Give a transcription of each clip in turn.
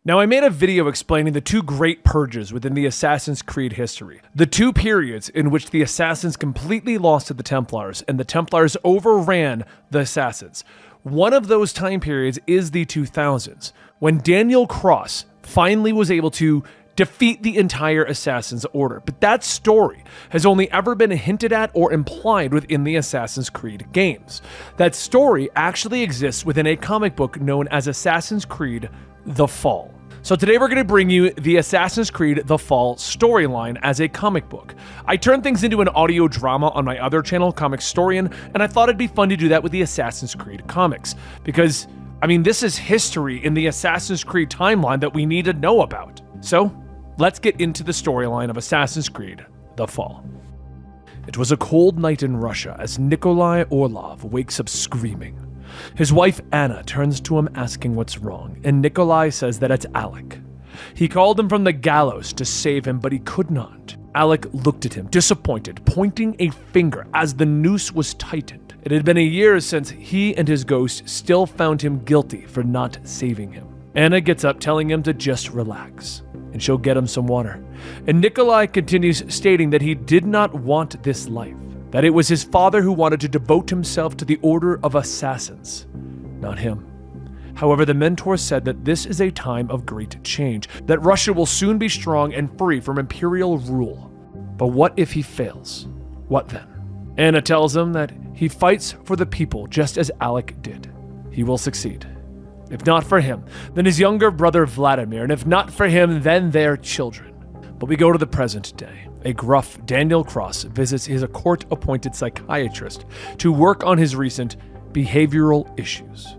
Now, I made a video explaining the two great purges within the Assassin's Creed history. The two periods in which the Assassins completely lost to the Templars and the Templars overran the Assassins. One of those time periods is the 2000s, when Daniel Cross finally was able to defeat the entire Assassin's Order. But that story has only ever been hinted at or implied within the Assassin's Creed games. That story actually exists within a comic book known as Assassin's Creed The Fall. So today we're going to bring you the Assassin's Creed The Fall storyline as a comic book. I turned things into an audio drama on my other channel, Comic Storian, and I thought it'd be fun to do that with the Assassin's Creed comics. Because, this is history in the Assassin's Creed timeline that we need to know about. So, let's get into the storyline of Assassin's Creed The Fall. It was a cold night in Russia as Nikolai Orelov wakes up screaming. His wife Anna turns to him asking what's wrong, and Nikolai says that it's Alec. He called him from the gallows to save him, but he could not. Alec looked at him, disappointed, pointing a finger as the noose was tightened. It had been a year since he and his ghost still found him guilty for not saving him. Anna gets up telling him to just relax, and she'll get him some water. And Nikolai continues stating that he did not want this life, that it was his father who wanted to devote himself to the Order of Assassins, not him. However, the mentor said that this is a time of great change, that Russia will soon be strong and free from imperial rule. But what if he fails? What then? Anna tells him that he fights for the people just as Alec did. He will succeed. If not for him, then his younger brother Vladimir, and if not for him, then their children. But we go to the present day. A gruff Daniel Cross visits his court-appointed psychiatrist to work on his recent behavioral issues.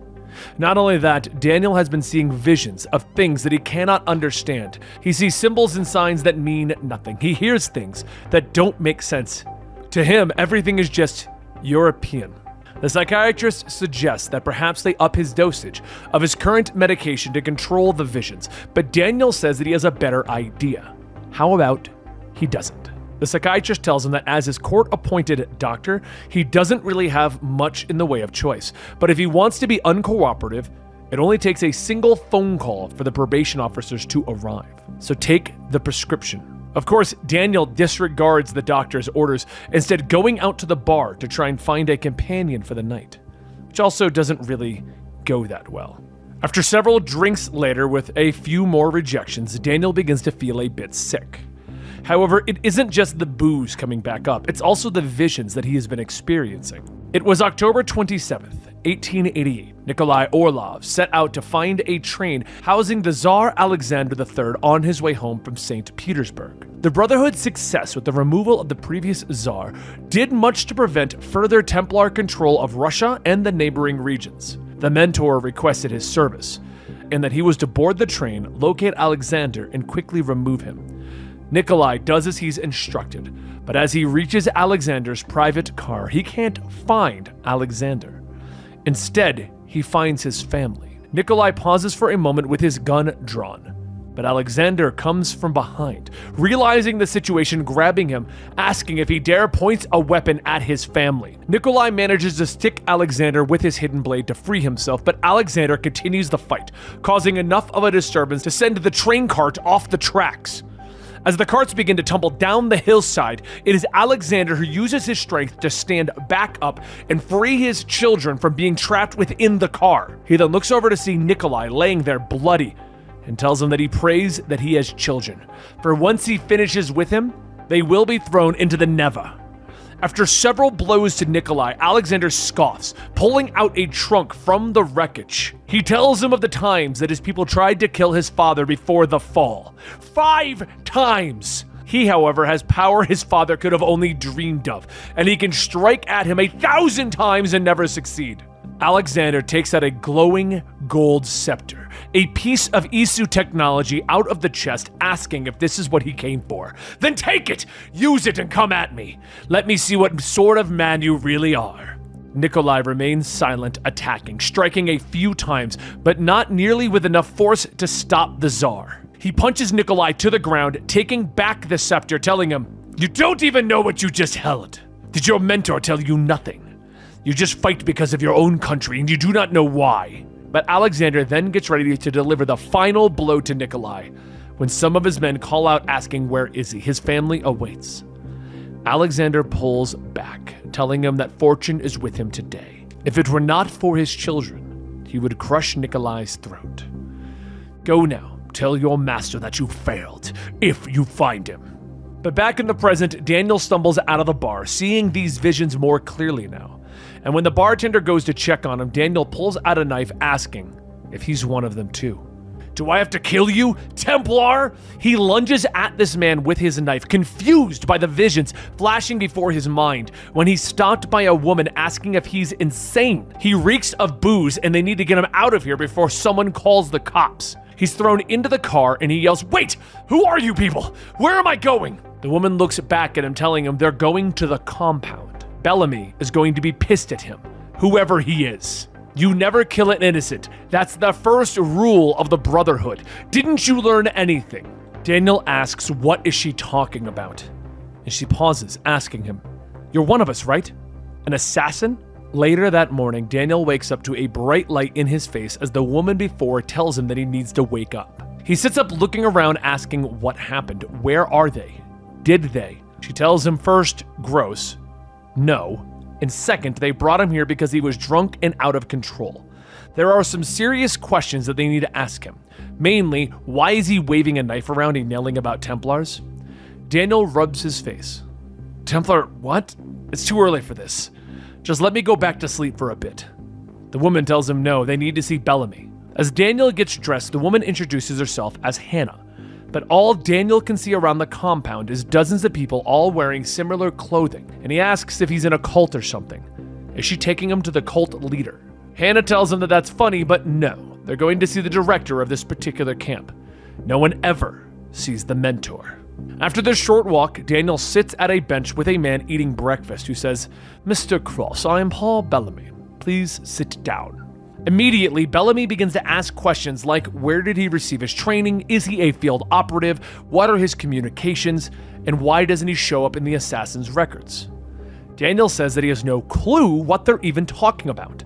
Not only that, Daniel has been seeing visions of things that he cannot understand. He sees symbols and signs that mean nothing. He hears things that don't make sense. To him, everything is just European. The psychiatrist suggests that perhaps they up his dosage of his current medication to control the visions, but Daniel says that he has a better idea. How about he doesn't? The psychiatrist tells him that as his court-appointed doctor, he doesn't really have much in the way of choice, but if he wants to be uncooperative, it only takes a single phone call for the probation officers to arrive. So take the prescription. Of course, Daniel disregards the doctor's orders, instead going out to the bar to try and find a companion for the night, which also doesn't really go that well. After several drinks later with a few more rejections, Daniel begins to feel a bit sick. However, it isn't just the booze coming back up, it's also the visions that he has been experiencing. It was October 27th, 1888. Nikolai Orelov set out to find a train housing the Tsar Alexander III on his way home from St. Petersburg. The Brotherhood's success with the removal of the previous Tsar did much to prevent further Templar control of Russia and the neighboring regions. The mentor requested his service, and that he was to board the train, locate Alexander, and quickly remove him. Nikolai does as he's instructed, but as he reaches Alexander's private car, he can't find Alexander. Instead, he finds his family. Nikolai pauses for a moment with his gun drawn, but Alexander comes from behind, realizing the situation, grabbing him, asking if he dare points a weapon at his family. Nikolai manages to stick Alexander with his hidden blade to free himself, but Alexander continues the fight, causing enough of a disturbance to send the train cart off the tracks. As the carts begin to tumble down the hillside, it is Alexander who uses his strength to stand back up and free his children from being trapped within the car. He then looks over to see Nikolai laying there bloody and tells him that he prays that he has children, for once he finishes with him, they will be thrown into the Neva. After several blows to Nikolai, Alexander scoffs, pulling out a trunk from the wreckage. He tells him of the times that his people tried to kill his father before the fall. 5 times! He, however, has power his father could have only dreamed of, and he can strike at him 1,000 times and never succeed. Alexander takes out a glowing gold scepter, a piece of Isu technology, out of the chest, asking if this is what he came for. Then take it! Use it and come at me! Let me see what sort of man you really are. Nikolai remains silent, attacking, striking a few times, but not nearly with enough force to stop the Tsar. He punches Nikolai to the ground, taking back the scepter, telling him, "You don't even know what you just held. Did your mentor tell you nothing? You just fight because of your own country, and you do not know why. But Alexander then gets ready to deliver the final blow to Nikolai when some of his men call out asking where is he. His family awaits. Alexander pulls back, telling him that fortune is with him today. If it were not for his children, he would crush Nikolai's throat. Go now, tell your master that you failed, if you find him. But back in the present, Daniel stumbles out of the bar, seeing these visions more clearly now. And when the bartender goes to check on him, Daniel pulls out a knife, asking if he's one of them too. Do I have to kill you, Templar? He lunges at this man with his knife, confused by the visions flashing before his mind, when he's stopped by a woman asking if he's insane. He reeks of booze and they need to get him out of here before someone calls the cops. He's thrown into the car and he yells, "Wait! Who are you people? Where am I going?" The woman looks back at him, telling him they're going to the compound. Bellamy is going to be pissed at him, whoever he is. You never kill an innocent. That's the first rule of the Brotherhood. Didn't you learn anything? Daniel asks, what is she talking about? And she pauses, asking him, "You're one of us, right? An assassin?" Later that morning, Daniel wakes up to a bright light in his face as the woman before tells him that he needs to wake up. He sits up looking around, asking what happened. Where are they? Did they? She tells him first, gross, no, and second, they brought him here because he was drunk and out of control. There are some serious questions that they need to ask him. Mainly, why is he waving a knife around and yelling about Templars? Daniel rubs his face. Templar, what? It's too early for this. Just let me go back to sleep for a bit. The woman tells him no, they need to see Bellamy. As Daniel gets dressed, the woman introduces herself as Hannah. But all Daniel can see around the compound is dozens of people all wearing similar clothing, and he asks if he's in a cult or something. Is she taking him to the cult leader? Hannah tells him that that's funny, but no, they're going to see the director of this particular camp. No one ever sees the mentor. After this short walk, Daniel sits at a bench with a man eating breakfast who says, "Mr. Cross, I am Paul Bellamy. Please sit down." Immediately, Bellamy begins to ask questions like, where did he receive his training? Is he a field operative? What are his communications? And why doesn't he show up in the assassin's records? Daniel says that he has no clue what they're even talking about.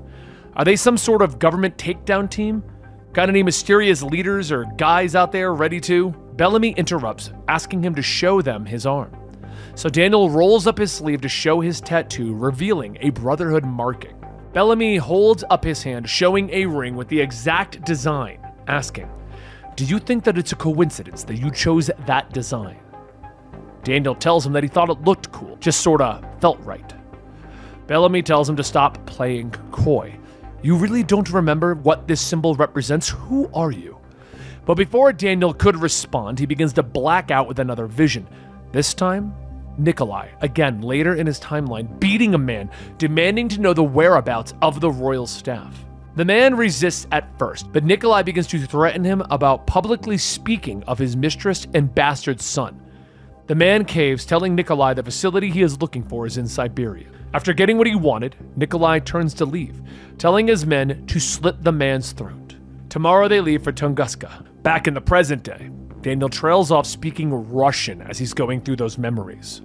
Are they some sort of government takedown team? Got any mysterious leaders or guys out there ready to? Bellamy interrupts, asking him to show them his arm. So Daniel rolls up his sleeve to show his tattoo, revealing a Brotherhood marking. Bellamy holds up his hand, showing a ring with the exact design, asking, "Do you think that it's a coincidence that you chose that design?" Daniel tells him that he thought it looked cool, just sorta felt right. Bellamy tells him to stop playing coy. "You really don't remember what this symbol represents? Who are you?" But before Daniel could respond, he begins to black out with another vision. This time, Nikolai, again later in his timeline, beating a man, demanding to know the whereabouts of the royal staff. The man resists at first, but Nikolai begins to threaten him about publicly speaking of his mistress and bastard son. The man caves, telling Nikolai the facility he is looking for is in Siberia. After getting what he wanted, Nikolai turns to leave, telling his men to slit the man's throat. Tomorrow they leave for Tunguska. Back in the present day, Daniel trails off speaking Russian as he's going through those memories.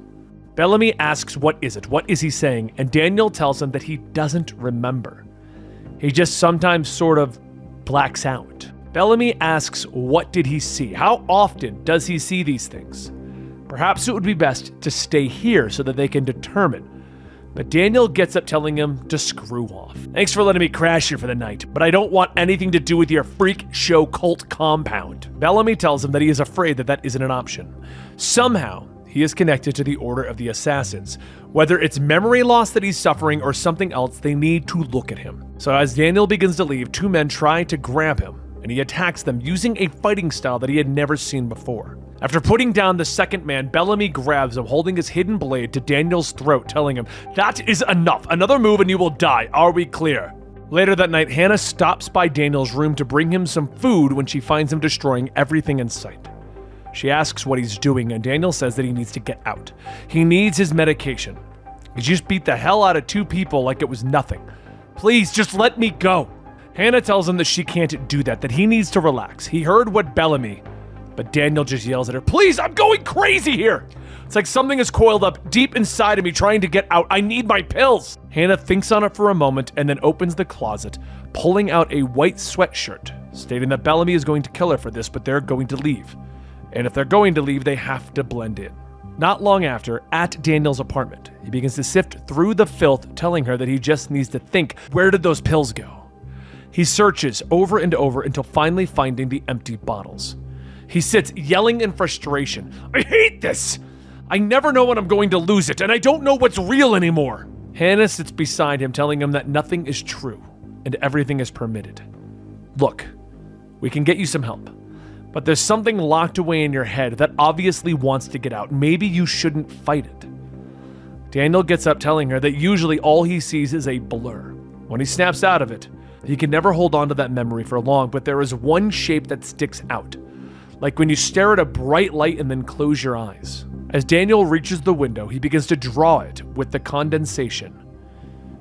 Bellamy asks what is it, what is he saying, and Daniel tells him that he doesn't remember. He just sometimes sort of blacks out. Bellamy asks what did he see, how often does he see these things? Perhaps it would be best to stay here so that they can determine. But Daniel gets up telling him to screw off. Thanks for letting me crash here for the night, but I don't want anything to do with your freak show cult compound. Bellamy tells him that he is afraid that that isn't an option. Somehow, he is connected to the Order of the Assassins. Whether it's memory loss that he's suffering or something else, they need to look at him. So as Daniel begins to leave, two men try to grab him, and he attacks them using a fighting style that he had never seen before. After putting down the second man, Bellamy grabs him, holding his hidden blade to Daniel's throat, telling him, "That is enough. Another move and you will die. Are we clear?" Later that night, Hannah stops by Daniel's room to bring him some food when she finds him destroying everything in sight. She asks what he's doing, and Daniel says that he needs to get out. He needs his medication. He just beat the hell out of two people like it was nothing. Please, just let me go. Hannah tells him that she can't do that he needs to relax. He heard what Bellamy, but Daniel just yells at her, "Please, I'm going crazy here. It's like something is coiled up deep inside of me trying to get out. I need my pills. Hannah thinks on it for a moment and then opens the closet, pulling out a white sweatshirt, stating that Bellamy is going to kill her for this, but they're going to leave. And if they're going to leave, they have to blend in. Not long after, at Daniel's apartment, he begins to sift through the filth, telling her that he just needs to think, where did those pills go? He searches over and over until finally finding the empty bottles. He sits yelling in frustration. I hate this! I never know when I'm going to lose it, and I don't know what's real anymore. Hannah sits beside him, telling him that nothing is true and everything is permitted. Look, we can get you some help, but there's something locked away in your head that obviously wants to get out. Maybe you shouldn't fight it. Daniel gets up, telling her that usually all he sees is a blur. When he snaps out of it, he can never hold on to that memory for long, but there is one shape that sticks out, like when you stare at a bright light and then close your eyes. As Daniel reaches the window, he begins to draw it with the condensation,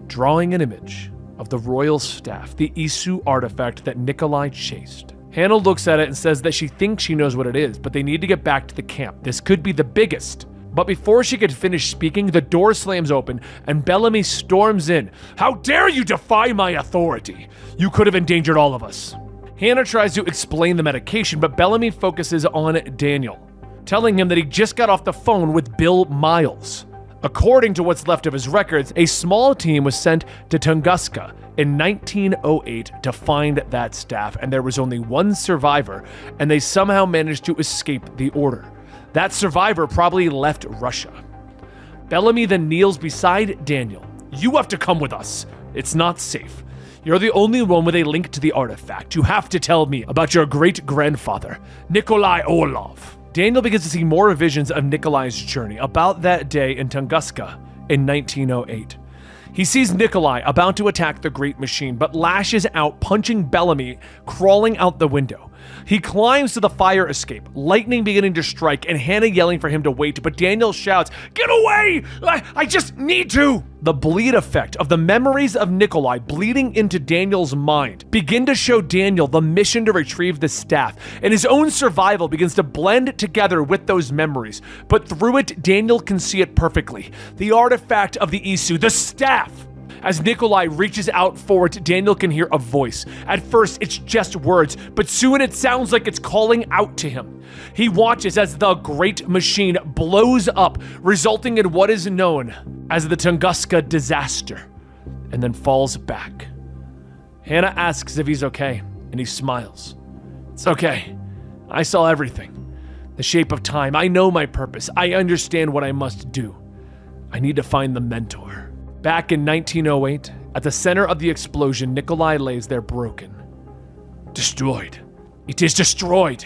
drawing an image of the royal staff, the Isu artifact that Nikolai chased. Hannah looks at it and says that she thinks she knows what it is, but they need to get back to the camp. This could be the biggest. But before she could finish speaking, the door slams open and Bellamy storms in. How dare you defy my authority? You could have endangered all of us. Hannah tries to explain the medication, but Bellamy focuses on Daniel, telling him that he just got off the phone with Bill Miles. According to what's left of his records, a small team was sent to Tunguska in 1908 to find that staff, and there was only one survivor, and they somehow managed to escape the order. That survivor probably left Russia. Bellamy then kneels beside Daniel. You have to come with us. It's not safe. You're the only one with a link to the artifact. You have to tell me about your great-grandfather, Nikolai Orelov. Daniel begins to see more visions of Nikolai's journey about that day in Tunguska in 1908. He sees Nikolai about to attack the Great Machine, but lashes out, punching Bellamy, crawling out the window. He climbs to the fire escape, lightning beginning to strike, and Hannah yelling for him to wait, but Daniel shouts, Get away! I just need to! The bleed effect of the memories of Nikolai bleeding into Daniel's mind begin to show Daniel the mission to retrieve the staff, and his own survival begins to blend together with those memories. But through it, Daniel can see it perfectly. The artifact of the Isu, the staff! As Nikolai reaches out for it, Daniel can hear a voice. At first, it's just words, but soon it sounds like it's calling out to him. He watches as the Great Machine blows up, resulting in what is known as the Tunguska disaster, and then falls back. Hannah asks if he's okay, and he smiles. It's okay. I saw everything. The shape of time. I know my purpose. I understand what I must do. I need to find the mentor. Back in 1908, at the center of the explosion, Nikolai lays there broken. Destroyed. It is destroyed.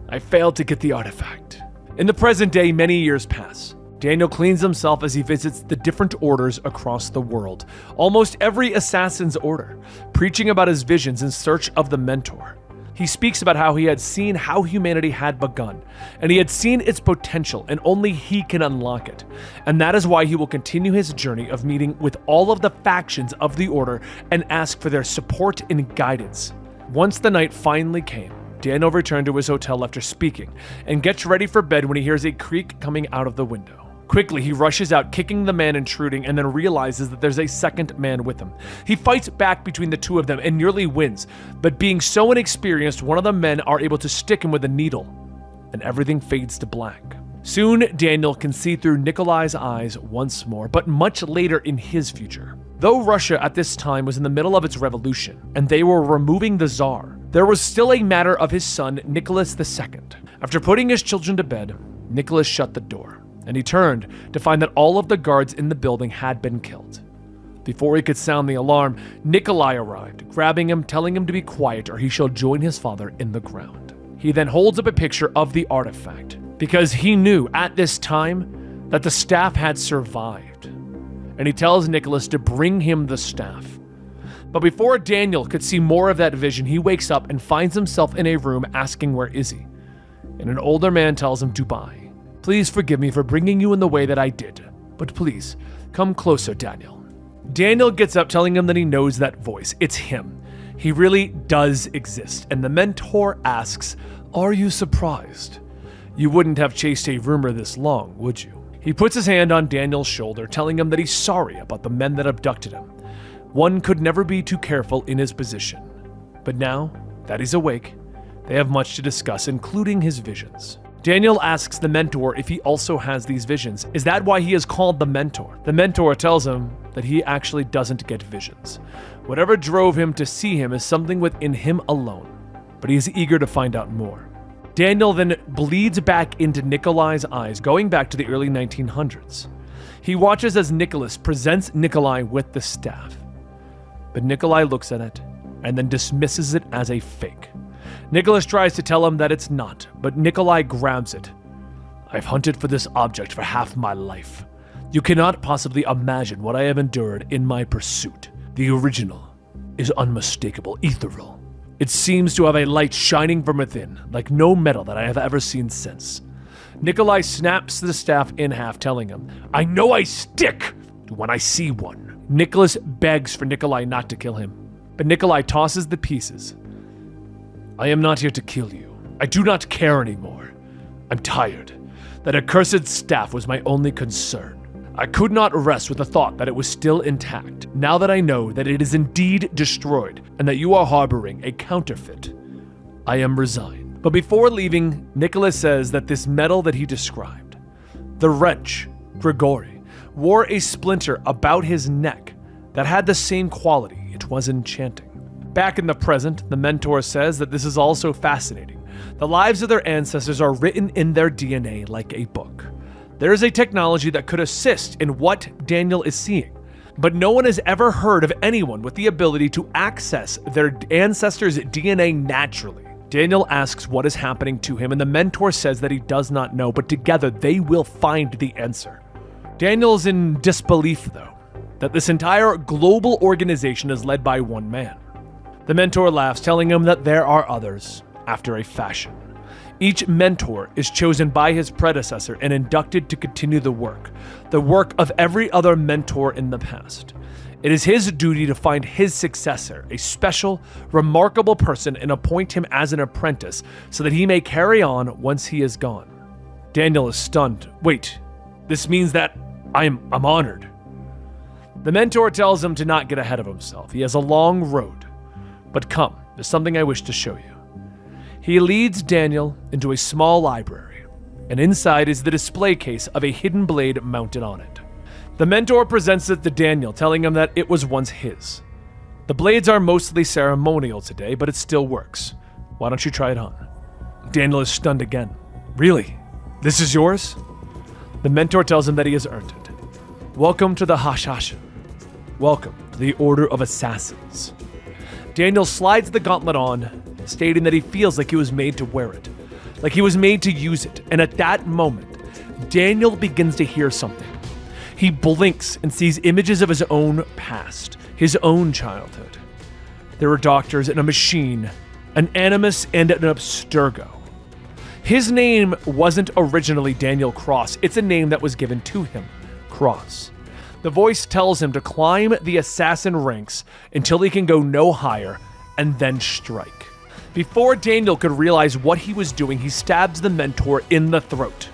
I failed to get the artifact. In the present day, many years pass. Daniel cleans himself as he visits the different orders across the world, almost every assassin's order, preaching about his visions in search of the mentor. He speaks about how he had seen how humanity had begun, and he had seen its potential, and only he can unlock it. And that is why he will continue his journey of meeting with all of the factions of the Order and ask for their support and guidance. Once the night finally came, Daniel returned to his hotel after speaking, and gets ready for bed when he hears a creak coming out of the window. Quickly, he rushes out, kicking the man intruding, and then realizes that there's a second man with him. He fights back between the two of them and nearly wins, but being so inexperienced, one of the men are able to stick him with a needle, and everything fades to black. Soon, Daniel can see through Nikolai's eyes once more, but much later in his future. Though Russia at this time was in the middle of its revolution, and they were removing the Tsar, there was still a matter of his son, Nicholas II. After putting his children to bed, Nicholas shut the door, and he turned to find that all of the guards in the building had been killed. Before he could sound the alarm, Nikolai arrived, grabbing him, telling him to be quiet or he shall join his father in the ground. He then holds up a picture of the artifact, because he knew at this time that the staff had survived. And he tells Nicholas to bring him the staff. But before Daniel could see more of that vision, he wakes up and finds himself in a room asking where is he. And an older man tells him to buy. Please forgive me for bringing you in the way that I did, but please, come closer, Daniel. Daniel gets up, telling him that he knows that voice. It's him. He really does exist. And the mentor asks, Are you surprised? You wouldn't have chased a rumor this long, would you? He puts his hand on Daniel's shoulder, telling him that he's sorry about the men that abducted him. One could never be too careful in his position. But now that he's awake, they have much to discuss, including his visions. Daniel asks the mentor if he also has these visions. Is that why he is called the mentor? The mentor tells him that he actually doesn't get visions. Whatever drove him to see him is something within him alone, but he is eager to find out more. Daniel then bleeds back into Nikolai's eyes, going back to the early 1900s. He watches as Nicholas presents Nikolai with the staff. But Nikolai looks at it and then dismisses it as a fake. Nicholas tries to tell him that it's not, but Nikolai grabs it. I've hunted for this object for half my life. You cannot possibly imagine what I have endured in my pursuit. The original is unmistakable, ethereal. It seems to have a light shining from within, like no metal that I have ever seen since. Nikolai snaps the staff in half, telling him, I know I stick when I see one. Nicholas begs for Nikolai not to kill him, but Nikolai tosses the pieces. I am not here to kill you. I do not care anymore. I'm tired. That accursed staff was my only concern. I could not rest with the thought that it was still intact, now that I know that it is indeed destroyed and that you are harboring a counterfeit. I am resigned. But before leaving, Nicholas says that this metal that he described, the wrench, Grigori, wore a splinter about his neck that had the same quality. It was enchanting. Back in the present, the mentor says that this is also fascinating. The lives of their ancestors are written in their DNA like a book. There is a technology that could assist in what Daniel is seeing, but no one has ever heard of anyone with the ability to access their ancestors' DNA naturally. Daniel asks what is happening to him, and the mentor says that he does not know, but together they will find the answer. Daniel is in disbelief, though, that this entire global organization is led by one man. The mentor laughs, telling him that there are others, after a fashion. Each mentor is chosen by his predecessor and inducted to continue the work of every other mentor in the past. It is his duty to find his successor, a special, remarkable person, and appoint him as an apprentice so that he may carry on once he is gone. Daniel is stunned. Wait, this means that I'm honored. The mentor tells him to not get ahead of himself. He has a long road. But come, there's something I wish to show you. He leads Daniel into a small library, and inside is the display case of a hidden blade mounted on it. The mentor presents it to Daniel, telling him that it was once his. The blades are mostly ceremonial today, but it still works. Why don't you try it on? Daniel is stunned again. Really? This is yours? The mentor tells him that he has earned it. Welcome to the Hashasha. Welcome to the Order of Assassins. Daniel slides the gauntlet on, stating that he feels like he was made to wear it, like he was made to use it. And at that moment, Daniel begins to hear something. He blinks and sees images of his own past, his own childhood. There were doctors and a machine, an animus and an abstergo. His name wasn't originally Daniel Cross. It's a name that was given to him, Cross. The voice tells him to climb the assassin ranks until he can go no higher and then strike. Before Daniel could realize what he was doing, he stabs the mentor in the throat.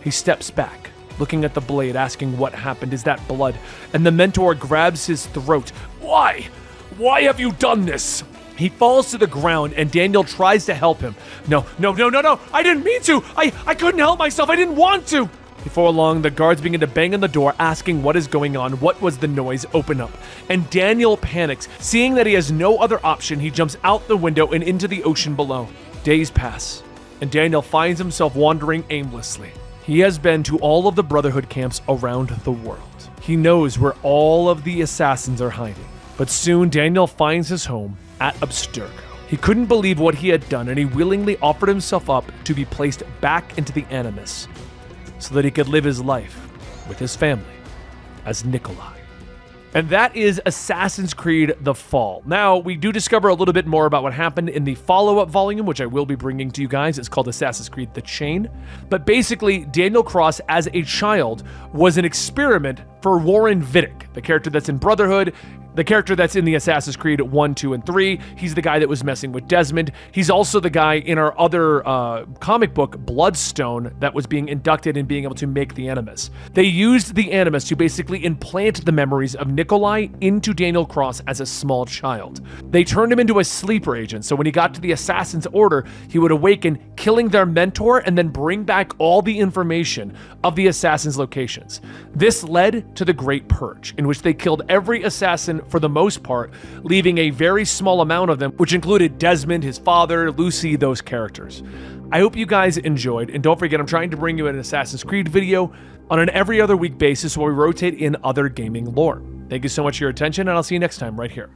He steps back, looking at the blade, asking what happened. Is that blood? And the mentor grabs his throat. Why? Why have you done this? He falls to the ground and Daniel tries to help him. No. I didn't mean to. I couldn't help myself. I didn't want to. Before long, the guards begin to bang on the door, asking what is going on. What was the noise? Open up. And Daniel panics. Seeing that he has no other option, he jumps out the window and into the ocean below. Days pass, and Daniel finds himself wandering aimlessly. He has been to all of the Brotherhood camps around the world. He knows where all of the assassins are hiding. But soon, Daniel finds his home at Abstergo. He couldn't believe what he had done, and he willingly offered himself up to be placed back into the Animus, so that he could live his life with his family as Nikolai. And that is Assassin's Creed The Fall. Now, we do discover a little bit more about what happened in the follow-up volume, which I will be bringing to you guys. It's called Assassin's Creed The Chain. But basically, Daniel Cross, as a child, was an experiment For Warren Vidic, the character that's in Brotherhood, the character that's in the Assassin's Creed 1, 2, and 3, he's the guy that was messing with Desmond. He's also the guy in our other comic book, Bloodstone, that was being inducted and being able to make the Animus. They used the Animus to basically implant the memories of Nikolai into Daniel Cross as a small child. They turned him into a sleeper agent, so when he got to the Assassin's Order, he would awaken, killing their mentor, and then bring back all the information of the Assassin's locations. This led to the Great Purge, in which they killed every assassin for the most part, leaving a very small amount of them, which included Desmond, his father, Lucy, those characters. I hope you guys enjoyed, and don't forget I'm trying to bring you an Assassin's Creed video on an every other week basis while we rotate in other gaming lore. Thank you so much for your attention, and I'll see you next time right here.